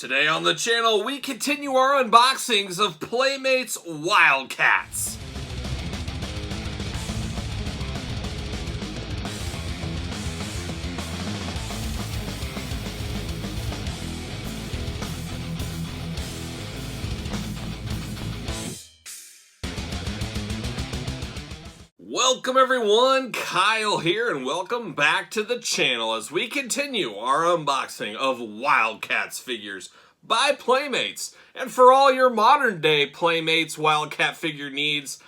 Today on the channel, we continue our unboxings of Playmates Wildcats. Welcome everyone, Kyle here, and welcome back to the channel as we continue our unboxing of Wildcats figures by Playmates. And for all your modern day Playmates Wildcat figure needs,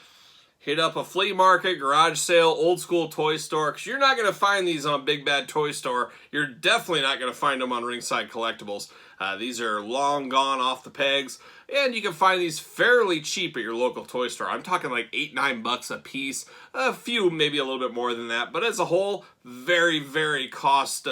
hit up a flea market, garage sale, old school toy store, because you're not going to find these on Big Bad Toy Store. You're definitely not going to find them on Ringside Collectibles. These are long gone off the pegs, and you can find these fairly cheap at your local toy store. I'm talking like $8-9 a piece, a few maybe a little bit more than that, but as a whole, very, very cost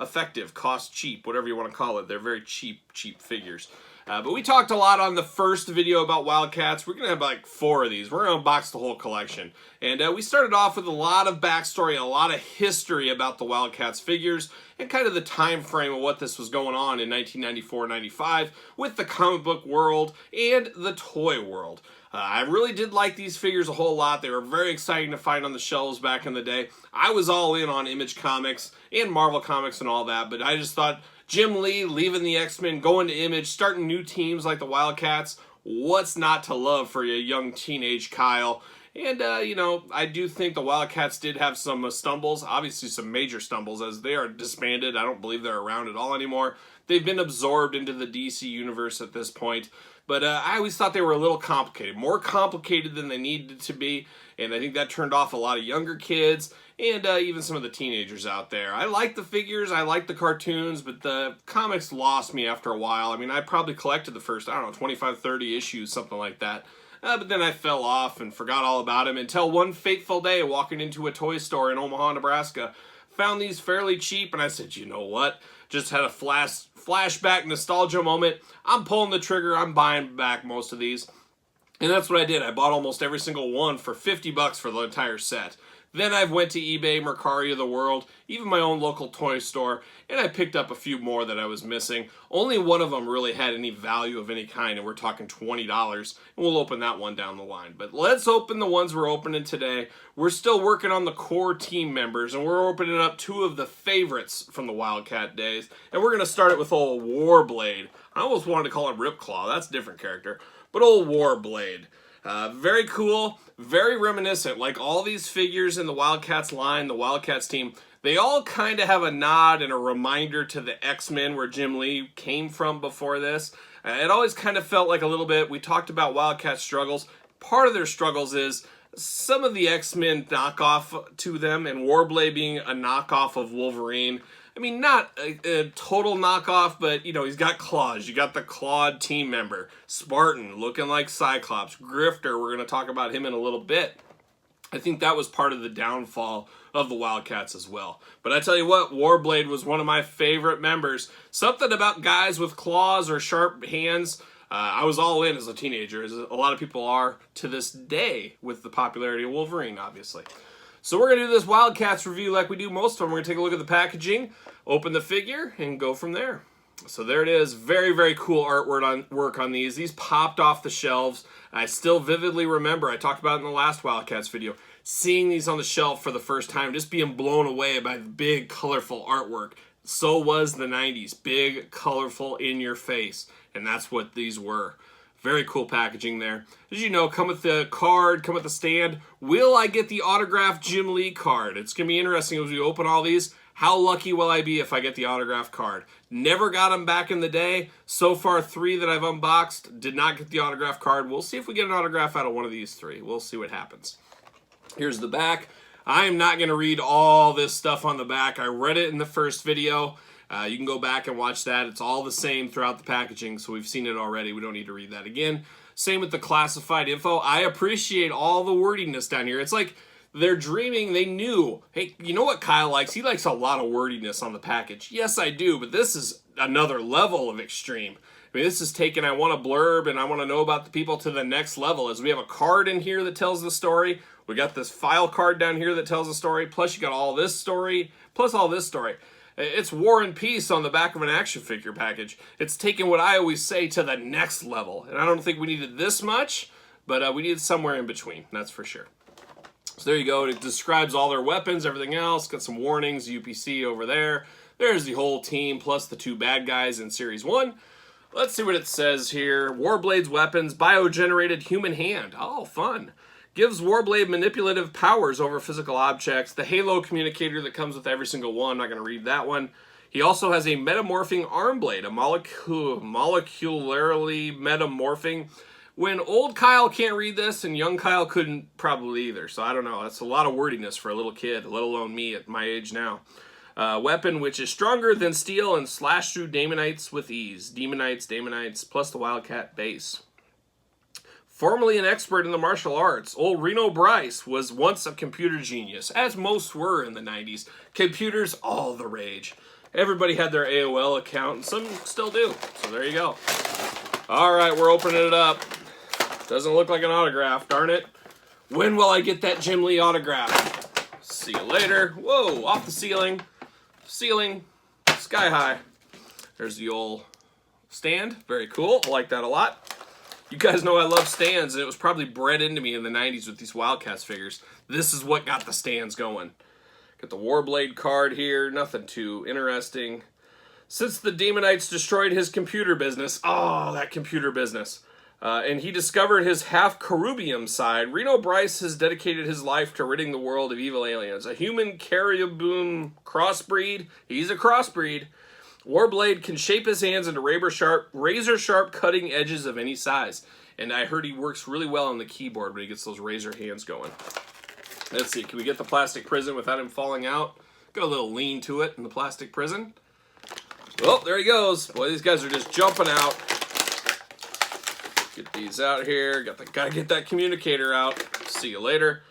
effective, cost cheap, whatever you want to call it. They're very cheap figures. But we talked a lot on the first video about Wildcats. We're going to have like 4 of these. We're going to unbox the whole collection. And we started off with a lot of backstory, a lot of history about the Wildcats figures, and kind of the time frame of what this was going on in 1994-95 with the comic book world and the toy world. I really did like these figures a whole lot. They were very exciting to find on the shelves back in the day. I was all in on Image Comics and Marvel Comics and all that, but I just thought Jim Lee leaving the X-Men, going to Image, starting new teams like the Wildcats, what's not to love for a young teenage Kyle? And, you know, I do think the Wildcats did have some stumbles, obviously some major stumbles, as they are disbanded. I don't believe they're around at all anymore. They've been absorbed into the DC universe at this point. But I always thought they were a little complicated, more complicated than they needed to be. And I think that turned off a lot of younger kids and even some of the teenagers out there. I like the figures, I like the cartoons, but the comics lost me after a while. I mean, I probably collected the first, I don't know, 25, 30 issues, something like that. But then I fell off and forgot all about him until one fateful day walking into a toy store in Omaha, Nebraska. Found these fairly cheap, and I said, you know what? Just had a flashback nostalgia moment. I'm pulling the trigger. I'm buying back most of these. And that's what I did. I bought almost every single one for $50 for the entire set. Then I went to eBay, Mercari of the world, even my own local toy store, and I picked up a few more that I was missing. Only one of them really had any value of any kind, and we're talking $20, and we'll open that one down the line. But let's open the ones we're opening today. We're still working on the core team members, and we're opening up 2 of the favorites from the Wildcat days, and we're going to start it with old Warblade. I almost wanted to call him Ripclaw. That's a different character. But old Warblade. Very cool, very reminiscent. Like all these figures in the Wildcats line, the Wildcats team, they all kind of have a nod and a reminder to the X-Men where Jim Lee came from before this. It always kind of felt like a little bit, we talked about Wildcat struggles. Part of their struggles is some of the X-Men knockoff to them, and Warblade being a knockoff of Wolverine. I mean, not a total knockoff, but, you know, he's got claws. You got the clawed team member. Spartan, looking like Cyclops. Grifter, we're going to talk about him in a little bit. I think that was part of the downfall of the Wildcats as well. But I tell you what, Warblade was one of my favorite members. Something about guys with claws or sharp hands. I was all in as a teenager, as a lot of people are to this day with the popularity of Wolverine, obviously. So we're going to do this Wildcats review like we do most of them. We're going to take a look at the packaging, open the figure, and go from there. So there it is. Very, very cool artwork on these. These popped off the shelves. I still vividly remember, I talked about it in the last Wildcats video, seeing these on the shelf for the first time, just being blown away by the big, colorful artwork. So was the 90s. Big, colorful, in your face. And that's what these were. Very cool packaging there. As you know, come with the card, come with the stand. Will I get the autographed Jim Lee card? It's going to be interesting as we open all these. How lucky will I be if I get the autographed card? Never got them back in the day. So far, 3 that I've unboxed did not get the autographed card. We'll see if we get an autograph out of one of these 3. We'll see what happens. Here's the back. I am not going to read all this stuff on the back. I read it in the first video. You can go back and watch that. It's all the same throughout the packaging, so we've seen it already. We don't need to read that again. Same with the classified info. I appreciate all the wordiness down here. It's like they're dreaming. They knew, hey, you know what Kyle likes? He likes a lot of wordiness on the package. Yes, I do, but this is another level of extreme. I mean, this is taking, I want a blurb and I want to know about the people to the next level. As we have a card in here that tells the story. We got this file card down here that tells the story. Plus, you got all this story, plus all this story. It's War and Peace on the back of an action figure package. It's taken what I always say to the next level. And I don't think we needed this much, but we needed somewhere in between, that's for sure. So there you go. It describes all their weapons, everything else. Got some warnings, UPC over there. There's the whole team, plus the 2 bad guys in Series 1. Let's see what it says here. Warblade's weapons, biogenerated human hand. Oh, fun. Gives Warblade manipulative powers over physical objects. The Halo communicator that comes with every single one. I'm not going to read that one. He also has a metamorphing arm blade, a molecularly metamorphing. When old Kyle can't read this, and young Kyle couldn't probably either. So I don't know. That's a lot of wordiness for a little kid, let alone me at my age now. Weapon which is stronger than steel and slash through Demonites with ease. Demonites, plus the Wildcat base. Formerly an expert in the martial arts, old Reno Bryce was once a computer genius, as most were in the 90s. Computers, all the rage. Everybody had their AOL account, and some still do. So there you go. All right, we're opening it up. Doesn't look like an autograph, darn it. When will I get that Jim Lee autograph? See you later. Whoa, off the ceiling. Ceiling, sky high. There's the old stand. Very cool. I like that a lot. You guys know I love stands, and it was probably bred into me in the 90s with these Wildcats figures. This is what got the stands going. Got the Warblade card here. Nothing too interesting. Since the Demonites destroyed his computer business, oh, that computer business, and he discovered his half-Carubium side, Reno Bryce has dedicated his life to ridding the world of evil aliens. A human caribou crossbreed. He's a crossbreed. Warblade can shape his hands into razor-sharp cutting edges of any size. And I heard he works really well on the keyboard when he gets those razor hands going. Let's see, can we get the plastic prison without him falling out? Got a little lean to it in the plastic prison. Oh, there he goes. Boy, these guys are just jumping out. Get these out here. Gotta get that communicator out. See you later.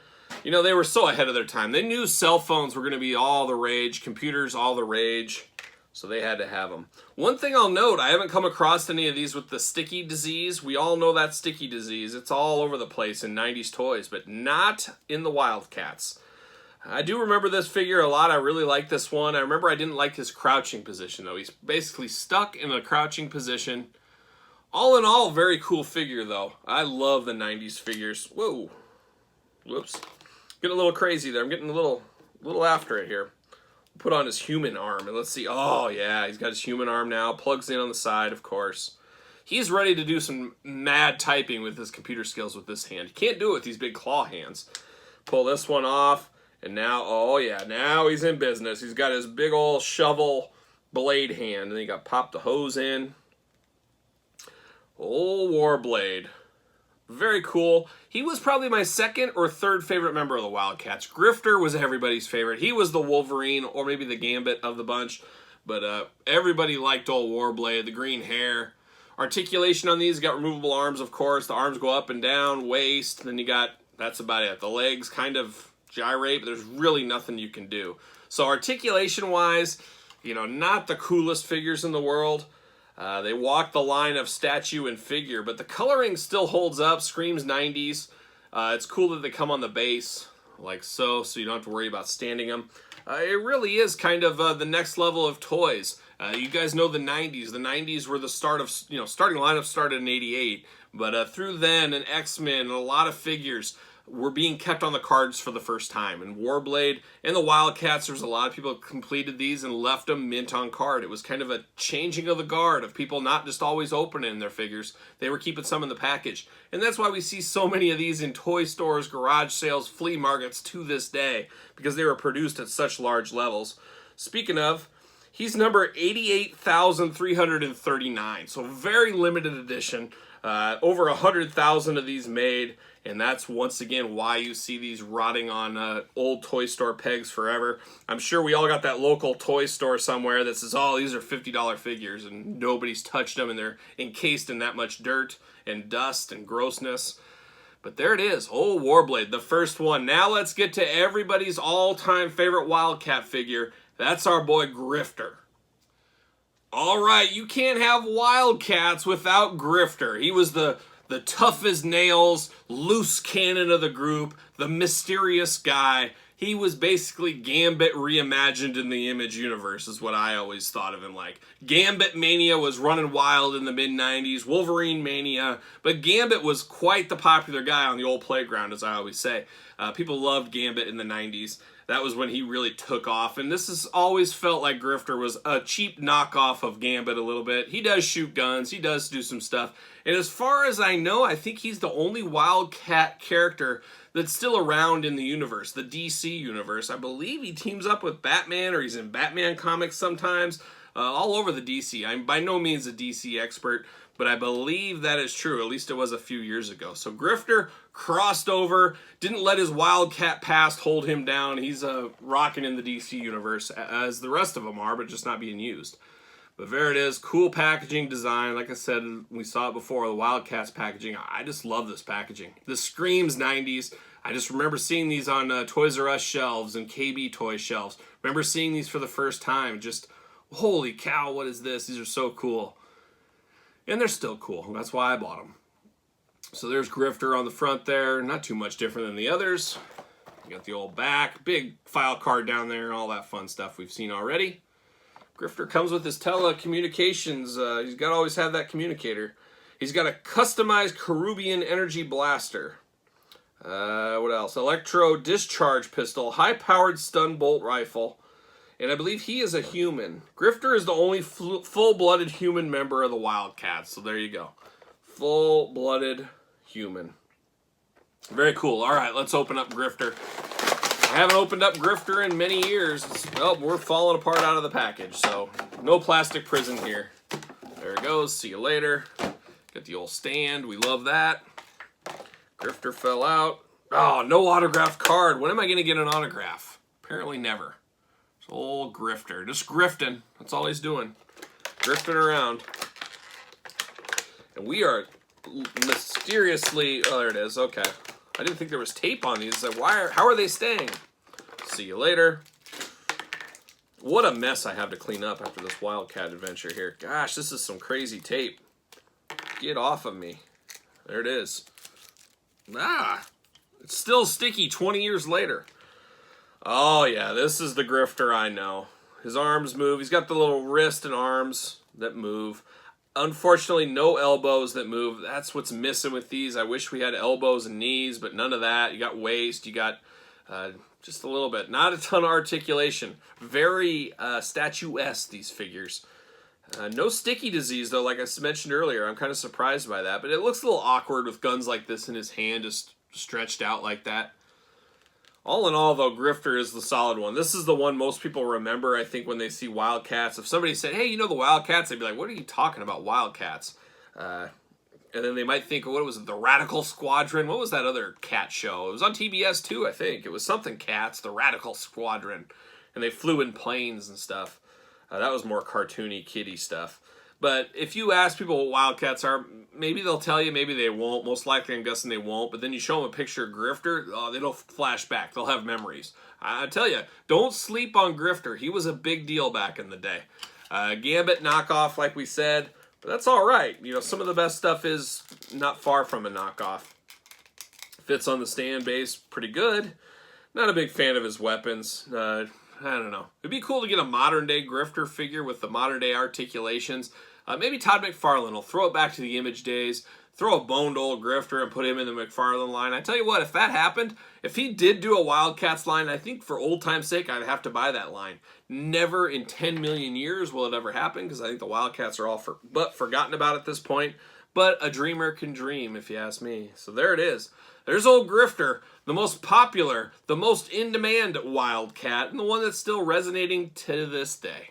You know, they were so ahead of their time. They knew cell phones were going to be all the rage, computers all the rage, so they had to have them. One thing I'll note, I haven't come across any of these with the sticky disease. We all know that sticky disease. It's all over the place in 90s toys, but not in the Wildcats. I do remember this figure a lot. I really like this one. I remember I didn't like his crouching position, though. He's basically stuck in a crouching position. All in all, very cool figure, though. I love the 90s figures. Whoa. Whoops. Getting a little crazy there. I'm getting a little after it here. Put on his human arm, and let's see. Oh, yeah, he's got his human arm now. Plugs in on the side, of course. He's ready to do some mad typing with his computer skills with this hand. He can't do it with these big claw hands. Pull this one off. And now, oh yeah, now he's in business. He's got his big old shovel blade hand. And he got popped the hose in. Old Warblade. Very cool. He was probably my second or third favorite member of the Wildcats. Grifter was everybody's favorite. He was the Wolverine or maybe the Gambit of the bunch. But everybody liked old Warblade, the green hair. Articulation on these, got removable arms, of course. The arms go up and down, waist. Then you got, that's about it. The legs kind of gyrate, but there's really nothing you can do. So articulation-wise, you know, not the coolest figures in the world. They walk the line of statue and figure, but the coloring still holds up, screams 90s. It's cool that they come on the base, like so you don't have to worry about standing them. It really is kind of the next level of toys. You guys know the 90s. The 90s were the start of, you know, starting lineup started in 88, but through then, and X-Men, and a lot of figures were being kept on the cards for the first time. And Warblade and the Wildcats, there was a lot of people who completed these and left them mint on card. It was kind of a changing of the guard of people not just always opening their figures. They were keeping some in the package. And that's why we see so many of these in toy stores, garage sales, flea markets to this day, because they were produced at such large levels. Speaking of, he's number 88,339, so very limited edition. Over 100,000 of these made, and that's once again why you see these rotting on old toy store pegs forever. I'm sure we all got that local toy store somewhere that says, oh, these are $50 figures, and nobody's touched them, and they're encased in that much dirt and dust and grossness. But there it is, old Warblade, the first one. Now let's get to everybody's all-time favorite Wildcat figure. That's our boy Grifter. All right, you can't have Wildcats without Grifter. He was the tough as nails, loose cannon of the group, the mysterious guy. he was basically Gambit reimagined in the Image universe is what I always thought of him like. Gambit Mania was running wild in the mid-90s, Wolverine Mania, but Gambit was quite the popular guy on the old playground, as I always say. People loved Gambit in the 90s. That was when he really took off, and this has always felt like Grifter was a cheap knockoff of Gambit a little bit. He does shoot guns, he does do some stuff, and as far as I know, I think he's the only Wildcat character that's still around in the universe, the DC universe. I believe he teams up with Batman, or he's in Batman comics sometimes, all over the DC. I'm by no means a DC expert, but I believe that is true. At least it was a few years ago. So Grifter crossed over, didn't let his Wildcat past hold him down. He's rocking in the DC universe, as the rest of them are, but just not being used. But there it is, cool packaging design. Like I said, we saw it before, the Wildcats packaging. I just love this packaging. This screams 90s. I just remember seeing these on Toys R Us shelves and KB toy shelves. Remember seeing these for the first time. Just, holy cow, what is this? These are so cool. And they're still cool. That's why I bought them. So there's Grifter on the front there. Not too much different than the others. You got the old back, big file card down there, all that fun stuff we've seen already. Grifter comes with his telecommunications. He's got to always have that communicator. He's got a customized Caribbean energy blaster. What else? Electro discharge pistol, high-powered stun bolt rifle. And I believe he is a human. Grifter is the only full-blooded human member of the Wildcats. So there you go. Full-blooded human. Very cool. All right, let's open up Grifter. I haven't opened up Grifter in many years. Oh, we're falling apart out of the package. So no plastic prison here. There it goes. See you later. Got the old stand. We love that. Grifter fell out. Oh, no autographed card. When am I going to get an autograph? Apparently never. Old Grifter. Just grifting. That's all he's doing. Grifting around. And we are mysteriously... Oh, there it is. Okay. I didn't think there was tape on these. Like, how are they staying? See you later. What a mess I have to clean up after this Wildcat adventure here. Gosh, this is some crazy tape. Get off of me. There it is. Ah! It's still sticky 20 years later. Oh, yeah, this is the Grifter I know. His arms move. He's got the little wrist and arms that move. Unfortunately, no elbows that move. That's what's missing with these. I wish we had elbows and knees, but none of that. You got waist. You got just a little bit. Not a ton of articulation. Very statuesque, these figures. No sticky disease, though, like I mentioned earlier. I'm kind of surprised by that, but it looks a little awkward with guns like this in his hand just stretched out like that. All in all, though, Grifter is the solid one. This is the one most people remember, I think, when they see Wildcats. If somebody said, hey, you know the Wildcats? They'd be like, what are you talking about, Wildcats? And then they might think, what was it, the Radical Squadron? What was that other cat show? It was on TBS, too, I think. It was something cats, the Radical Squadron. And they flew in planes and stuff. That was more cartoony, kiddie stuff. But if you ask people what Wildcats are, maybe they'll tell you, maybe they won't. Most likely, I'm guessing they won't. But then you show them a picture of Grifter, they'll flash back. They'll have memories. I tell you, don't sleep on Grifter. He was a big deal back in the day. Gambit knockoff, like we said, but that's all right. You know, some of the best stuff is not far from a knockoff. Fits on the stand base pretty good. Not a big fan of his weapons. I don't know. It'd be cool to get a modern-day Grifter figure with the modern-day articulations. Maybe Todd McFarlane will throw it back to the Image days, throw a boned old Grifter and put him in the McFarlane line. I tell you what, if that happened, if he did do a Wildcats line, I think for old time's sake, I'd have to buy that line. Never in 10 million years will it ever happen, because I think the Wildcats are all forgotten about at this point. But a dreamer can dream, if you ask me. So there it is. There's old Grifter, the most popular, the most in-demand Wildcat, and the one that's still resonating to this day.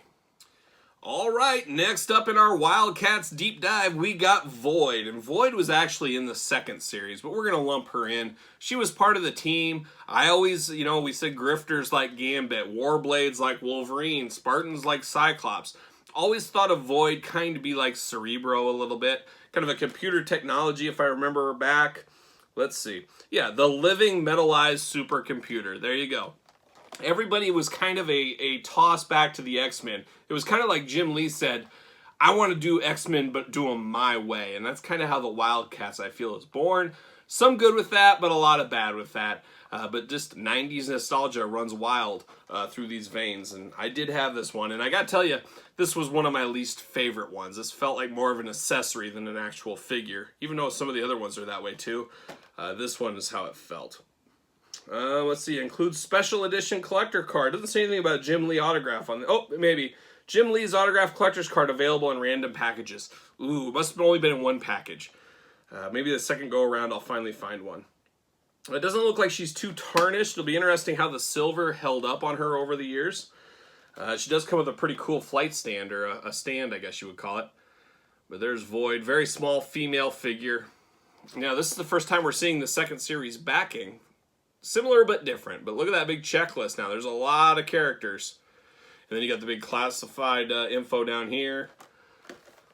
All right, next up in our Wildcats deep dive, we got Void. And Void was actually in the second series, but we're going to lump her in. She was part of the team. I always, we said Grifters like Gambit, Warblades like Wolverine, Spartans like Cyclops. Always thought of Void kind of be like Cerebro a little bit. Kind of a computer technology, if I remember her back. Let's see. Yeah, the living metallized supercomputer. There you go. Everybody was kind of a toss back to the X-Men. It was kind of like Jim Lee said, I want to do X-Men, but do them my way. And that's kind of how the Wildcats, I feel, is born. Some good with that, but a lot of bad with that. But just 90s nostalgia runs wild through these veins, and I did have this one, and I gotta tell you, this was one of my least favorite ones. This felt like more of an accessory than an actual figure, even though some of the other ones are that way too. This one is how it felt. Let's see, includes special edition collector card. Doesn't say anything about Jim Lee autograph on the, oh, maybe. Jim Lee's autograph collector's card available in random packages. Ooh, must have only been in one package. Maybe the second go around I'll finally find one. It doesn't look like she's too tarnished. It'll be interesting how the silver held up on her over the years. She does come with a pretty cool flight stand, or a stand, I guess you would call it. But there's Void, very small female figure. Now, this is the first time we're seeing the second series backing. Similar but different, but look at that big checklist now. There's a lot of characters. And then you got the big classified info down here.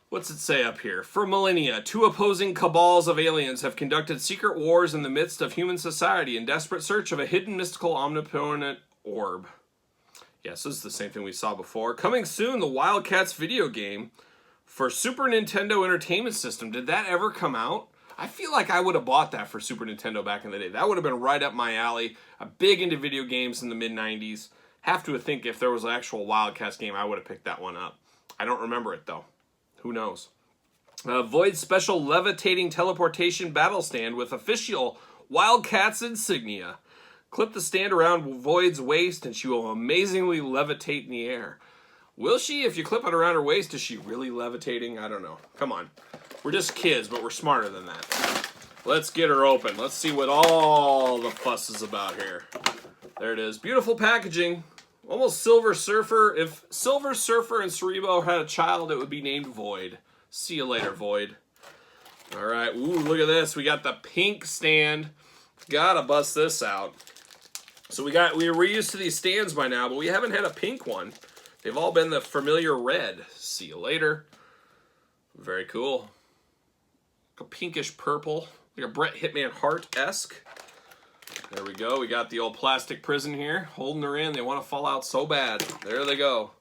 What's it say up here? For millennia, two opposing cabals of aliens have conducted secret wars in the midst of human society in desperate search of a hidden mystical omnipotent orb. Yes, this is the same thing we saw before. Coming soon, the Wildcats video game for Super Nintendo Entertainment System. Did that ever come out? I feel like I would have bought that for Super Nintendo back in the day. That would have been right up my alley. I'm big into video games in the mid-90s. Have to think if there was an actual Wildcats game, I would have picked that one up. I don't remember it, though. Who knows? Void's special levitating teleportation battle stand with official Wildcats insignia. Clip the stand around Void's waist and she will amazingly levitate in the air. Will she? If you clip it around her waist, is she really levitating? I don't know. Come on. We're just kids, but we're smarter than that. Let's get her open. Let's see what all the fuss is about here. There it is. Beautiful packaging. Almost Silver Surfer. If Silver Surfer and Cerebo had a child, it would be named Void. See you later, Void. All right. Ooh, look at this. We got the pink stand. Gotta bust this out. So we're used to these stands by now, but we haven't had a pink one. They've all been the familiar red. See you later. Very cool. A pinkish purple, like a Bret Hitman Hart-esque. There we go. We got the old plastic prison here, holding her in. They want to fall out so bad. There they go.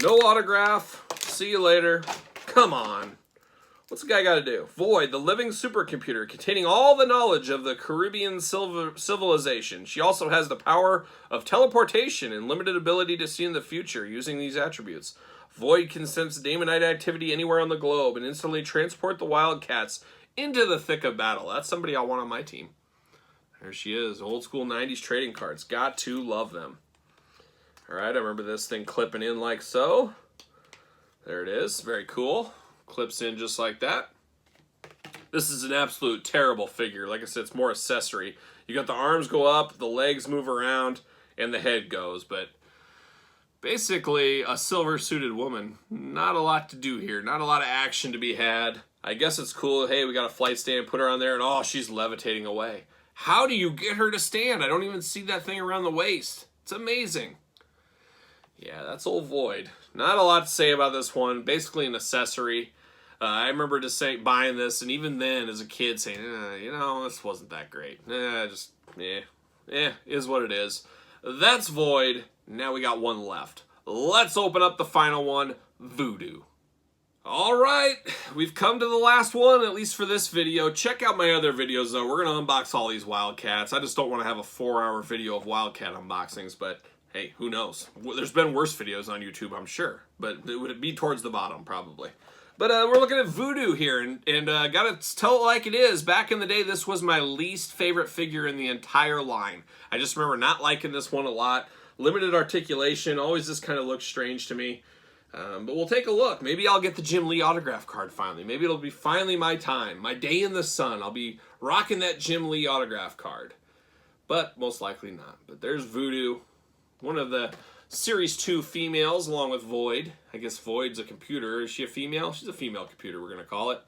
No autograph. See you later. Come on. What's the guy got to do? Void, the living supercomputer containing all the knowledge of the Caribbean civilization. She also has the power of teleportation and limited ability to see in the future using these attributes. Void can sense Daemonite activity anywhere on the globe and instantly transport the Wildcats into the thick of battle. That's somebody I want on my team. There she is. Old school 90s trading cards. Got to love them. All right, I remember this thing clipping in like so. There it is. Very cool. Clips in just like that. This is an absolute terrible figure. Like I said, it's more accessory. You got the arms go up, the legs move around, and the head goes. But basically, a silver-suited woman. Not a lot to do here. Not a lot of action to be had. I guess it's cool. Hey, we got a flight stand. Put her on there, and oh, she's levitating away. How do you get her to stand? I don't even see that thing around the waist. It's amazing. Yeah, that's old Void. Not a lot to say about this one. Basically an accessory. I remember just buying this, and even then, as a kid, saying, you know, this wasn't that great. Is what it is. That's Void. Now we got one left. Let's open up the final one, Voodoo. All right, we've come to the last one, at least for this video. Check out my other videos, though. We're going to unbox all these Wildcats. I just don't want to have a 4-hour video of Wildcat unboxings, but hey, who knows? There's been worse videos on YouTube, I'm sure, but it would be towards the bottom, probably. But we're looking at Voodoo here, and gotta tell it like it is. Back in the day, this was my least favorite figure in the entire line. I just remember not liking this one a lot. Limited articulation, always just kind of looks strange to me. But we'll take a look. Maybe I'll get the Jim Lee autograph card finally. Maybe it'll be finally my time, my day in the sun. I'll be rocking that Jim Lee autograph card. But most likely not. But there's Voodoo, one of the Series 2 females, along with Void. I guess Void's a computer. Is she a female? She's a female computer, we're going to call it.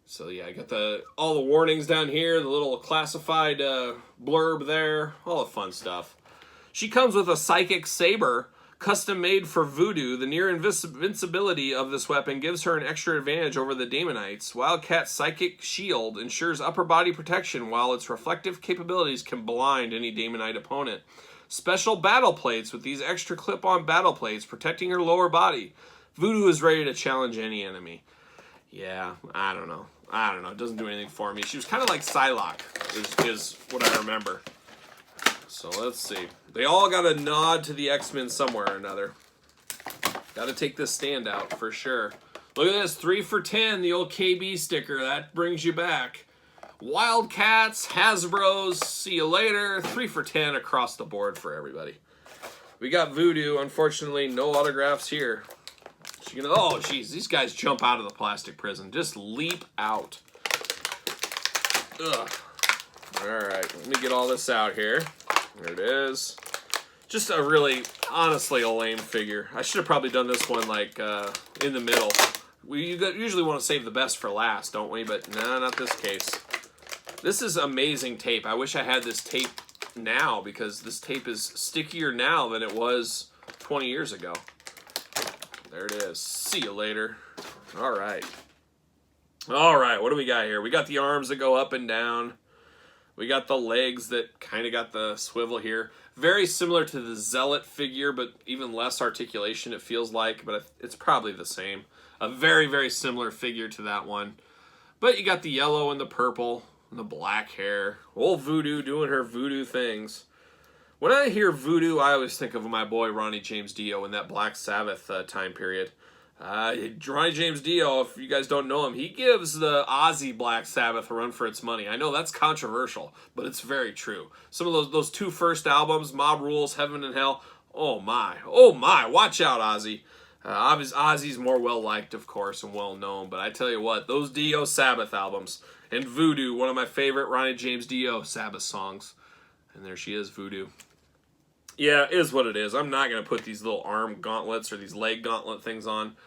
So yeah, I got all the warnings down here, the little classified blurb there, all the fun stuff. She comes with a Psychic Saber, custom made for Voodoo. The near invincibility of this weapon gives her an extra advantage over the Daemonites. Wildcat's Psychic Shield ensures upper body protection, while its reflective capabilities can blind any Daemonite opponent. Special battle plates with these extra clip-on battle plates protecting her lower body. Voodoo is ready to challenge any enemy. Yeah, I don't know. It doesn't do anything for me. She was kind of like Psylocke, is what I remember. So let's see. They all got a nod to the X-Men somewhere or another. Got to take this stand out for sure. Look at this, 3 for 10, the old KB sticker. That brings you back. Wildcats, Hasbro's, see you later. 3 for 10 across the board for everybody. We got Voodoo. Unfortunately, no autographs here. Oh, geez, these guys jump out of the plastic prison. Just leap out. Ugh. All right, let me get all this out here. There it is. Just a really, honestly, a lame figure. I should have probably done this one like in the middle. We usually want to save the best for last, don't we? But no, not this case. This is amazing tape. I wish I had this tape now because this tape is stickier now than it was 20 years ago. There it is. See you later. All right. All right, what do we got here? We got the arms that go up and down. We got the legs that kind of got the swivel here. Very similar to the Zealot figure, but even less articulation it feels like, but it's probably the same. A very, very similar figure to that one. But you got the yellow and the purple and the black hair. Old Voodoo doing her voodoo things. When I hear Voodoo, I always think of my boy Ronnie James Dio in that Black Sabbath time period. Ronnie James Dio, if you guys don't know him, he gives the Aussie Black Sabbath a run for its money. I know that's controversial, but it's very true. Some of those 2 first albums, Mob Rules, Heaven and Hell, oh my, watch out, Ozzy. Ozzy's more well-liked, of course, and well-known, but I tell you what, those Dio Sabbath albums, and Voodoo, one of my favorite Ronnie James Dio Sabbath songs. And there she is, Voodoo. Yeah, it is what it is. I'm not going to put these little arm gauntlets or these leg gauntlet things on.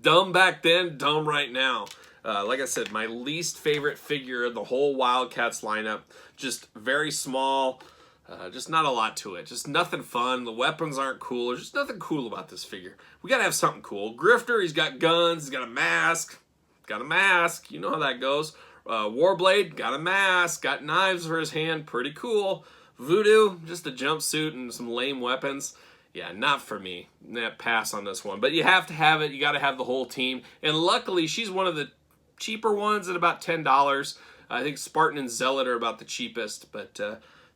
Dumb back then, dumb right now. Like I said, my least favorite figure of the whole Wildcats lineup. Just very small. Just not a lot to it. Just nothing fun. The weapons aren't cool. There's just nothing cool about this figure. We got to have something cool. Grifter, he's got guns. He's got a mask. Got a mask. You know how that goes. Warblade, got a mask. Got knives for his hand. Pretty cool. Voodoo, just a jumpsuit and some lame weapons. Yeah, not for me. Pass on this one. But you have to have it. You got to have the whole team. And luckily, she's one of the cheaper ones at about $10. I think Spartan and Zealot are about the cheapest. But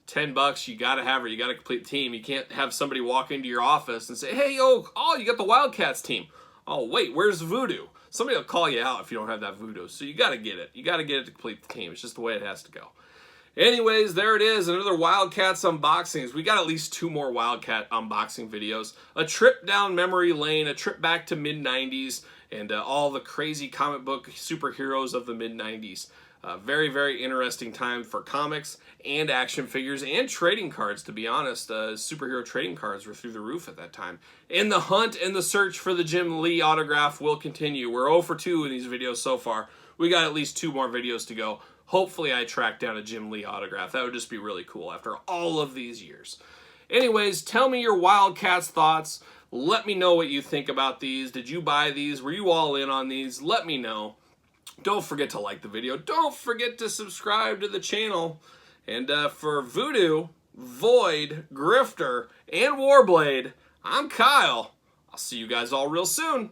$10, you got to have her. You got to complete the team. You can't have somebody walk into your office and say, hey, you got the Wildcats team. Oh, wait, where's Voodoo? Somebody will call you out if you don't have that Voodoo. So you got to get it. You got to get it to complete the team. It's just the way it has to go. Anyways, there it is, another Wildcats unboxings. We got at least 2 more Wildcat unboxing videos. A trip down memory lane, a trip back to mid-90s, and all the crazy comic book superheroes of the mid-90s. Very, very interesting time for comics and action figures and trading cards, to be honest. Superhero trading cards were through the roof at that time. And the hunt and the search for the Jim Lee autograph will continue. We're 0 for 2 in these videos so far. We got at least 2 more videos to go. Hopefully I track down a Jim Lee autograph. That would just be really cool after all of these years. Anyways, tell me your Wildcats thoughts. Let me know what you think about these. Did you buy these? Were you all in on these? Let me know. Don't forget to like the video. Don't forget to subscribe to the channel. And for Voodoo, Void, Grifter, and Warblade, I'm Kyle. I'll see you guys all real soon.